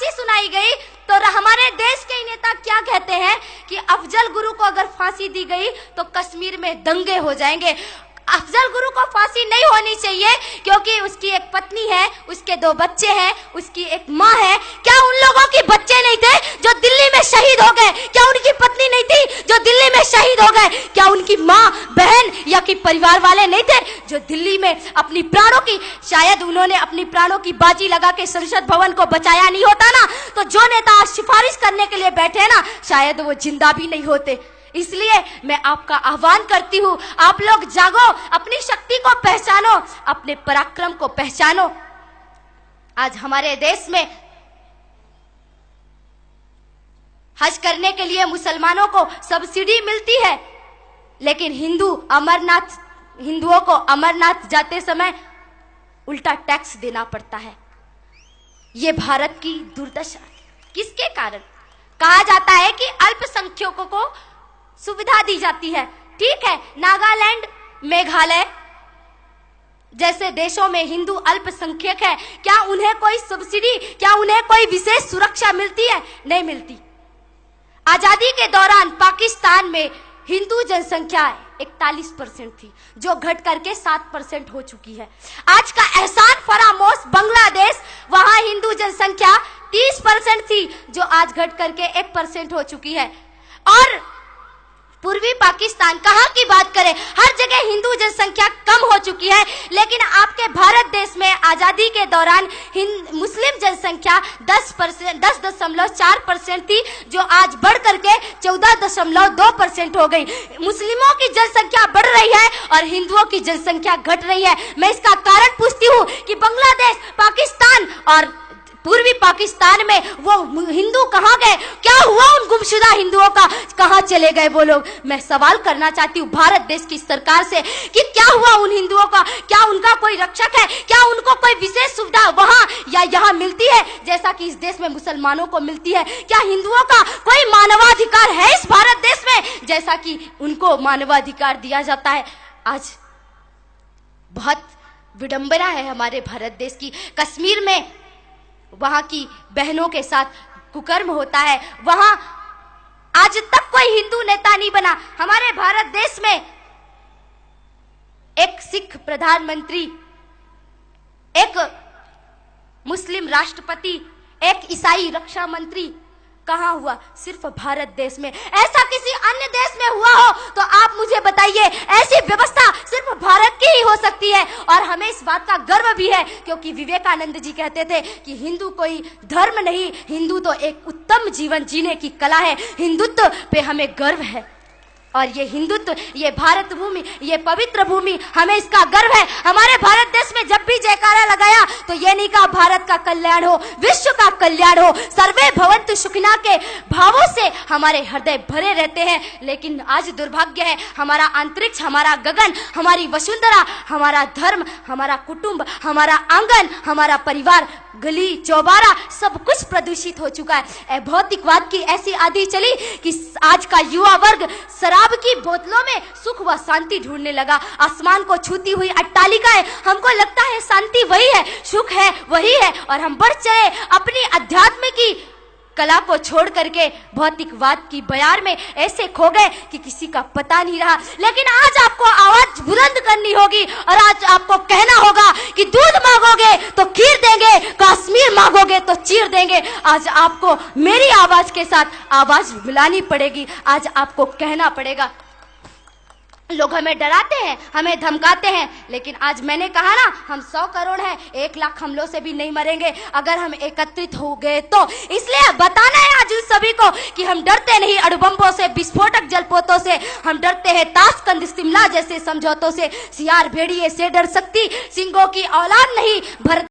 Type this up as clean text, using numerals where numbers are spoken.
फांसी सुनाई गई तो हमारे देश के नेता क्या कहते हैं कि अफजल गुरु को अगर फांसी दी गई तो कश्मीर में दंगे हो जाएंगे। अफजल गुरु को फांसी नहीं होनी चाहिए क्योंकि उसकी एक पत्नी है, उसके 2 बच्चे हैं, उसकी एक माँ है। क्या उन लोगों के बच्चे नहीं थे जो दिल्ली में शहीद हो गए? क्या उनकी पत्नी नहीं थी जो दिल्ली में शहीद हो गए? क्या उनकी माँ, बहन या कि परिवार वाले नहीं थे जो दिल्ली में अपनी प्राणों की, शायद उन्होंने अपनी प्राणों की बाजी लगा के संसद भवन को बचाया नहीं होता ना, तो जो नेता आज सिफारिश करने के लिए बैठे ना, शायद वो जिंदा भी नहीं होते। इसलिए मैं आपका आह्वान करती हूं, आप लोग जागो, अपनी शक्ति को पहचानो, अपने पराक्रम को पहचानो। आज हमारे देश में हज करने के लिए मुसलमानों को सब्सिडी मिलती है, लेकिन हिंदुओं को अमरनाथ जाते समय उल्टा टैक्स देना पड़ता है। ये भारत की दुर्दशा है। किसके कारण? कहा जाता है कि अल्पसंख्यकों को सुविधा दी जाती है। ठीक है, नागालैंड, मेघालय जैसे देशों में हिंदू अल्पसंख्यक है, क्या उन्हें कोई सब्सिडी, क्या उन्हें कोई विशेष सुरक्षा मिलती है? नहीं मिलती। आजादी के दौरान पाकिस्तान में हिंदू जनसंख्या 41% थी, जो घट करके 7% हो चुकी है। आज का एहसान फरामोश बांग्लादेश, वहां हिंदू जनसंख्या 30% थी, जो आज घट करके 1% हो चुकी है। और पूर्वी पाकिस्तान, कहाँ की बात करें, हर जगह हिंदू जनसंख्या कम हो चुकी है। लेकिन आपके भारत देश में आजादी के दौरान मुस्लिम जनसंख्या 10.4% थी, जो आज बढ़ करके 14.2% हो गई। मुस्लिमों की जनसंख्या बढ़ रही है और हिंदुओं की जनसंख्या घट रही है। मैं इसका कारण पूछती हूँ कि बांग्लादेश, पाकिस्तान और पूर्वी पाकिस्तान में वो हिंदू कहाँ गए? क्या हुआ उन गुमशुदा हिंदुओं का? कहाँ चले गए वो लोग? मैं सवाल करना चाहती हूँ भारत देश की सरकार से कि क्या हुआ उन हिंदुओं का? क्या उनका कोई रक्षक है? क्या उनको कोई विशेष सुविधा वहां या यहाँ मिलती है जैसा कि इस देश में मुसलमानों को मिलती है? क्या हिंदुओं का कोई मानवाधिकार है इस भारत देश में जैसा कि उनको मानवाधिकार दिया जाता है? आज बहुत विडंबना है हमारे भारत देश की। कश्मीर में वहां की बहनों के साथ कुकर्म होता है, वहां आज तक कोई हिंदू नेता नहीं बना। हमारे भारत देश में एक सिख प्रधानमंत्री, एक मुस्लिम राष्ट्रपति, एक ईसाई रक्षा मंत्री, कहां हुआ? सिर्फ भारत देश में। ऐसा किसी अन्य देश में हुआ हो तो आप मुझे बताइए। ऐसी व्यवस्था सिर्फ भारत की ही हो सकती है। और हमें इस बात का गर्व भी है क्योंकि विवेकानंद जी कहते थे कि हिंदू कोई धर्म नहीं, हिंदू तो एक उत्तम जीवन जीने की कला है। हिंदुत्व पे हमें गर्व है और ये हिंदुत्व, ये भारत भूमि, ये पवित्र भूमि, हमें इसका गर्व है। हमारे भारत देश में जब भी जयकारा लगाया तो ये नहीं कहा भारत का कल्याण हो, विश्व का कल्याण हो, सर्वे भवन्तु सुखिनः के भावों से हमारे हृदय भरे रहते हैं। लेकिन आज दुर्भाग्य है, हमारा अंतरिक्ष, हमारा गगन, हमारी वसुंधरा, हमारा धर्म, हमारा कुटुंब, हमारा आंगन, हमारा परिवार, गली चौबारा, सब कुछ प्रदूषित हो चुका है। भौतिकवाद की ऐसी आंधी चली कि आज का युवा वर्ग शराब की बोतलों में सुख व शांति ढूंढने लगा। आसमान को छूती हुई अट्टालिकाएं, हमको लगता है शांति वही है, सुख है वही है, और हम बढ़ चले अपनी अध्यात्म की कला को छोड़ करके भौतिकवाद की बयार में ऐसे खो गए कि किसी का पता नहीं रहा। लेकिन आज आपको आवाज बुलंद करनी होगी और आज आपको कहना होगा कि दूध मांगोगे तो खीर देंगे, कश्मीर मांगोगे तो चीर देंगे। आज आपको मेरी आवाज के साथ आवाज मिलानी पड़ेगी। आज आपको कहना पड़ेगा। लोग हमें डराते हैं, हमें धमकाते हैं, लेकिन आज मैंने कहा ना, हम 100 करोड़ हैं, 1 लाख हमलों से भी नहीं मरेंगे अगर हम एकत्रित हो गए तो। इसलिए बताना है आज उस सभी को कि हम डरते नहीं अणुबम्बों से, विस्फोटक जलपोतों से, हम डरते हैं ताशकंद शिमला जैसे समझौतों से। सियार भेड़िए से डर सकती, सिंगों की औलाद नहीं। भरत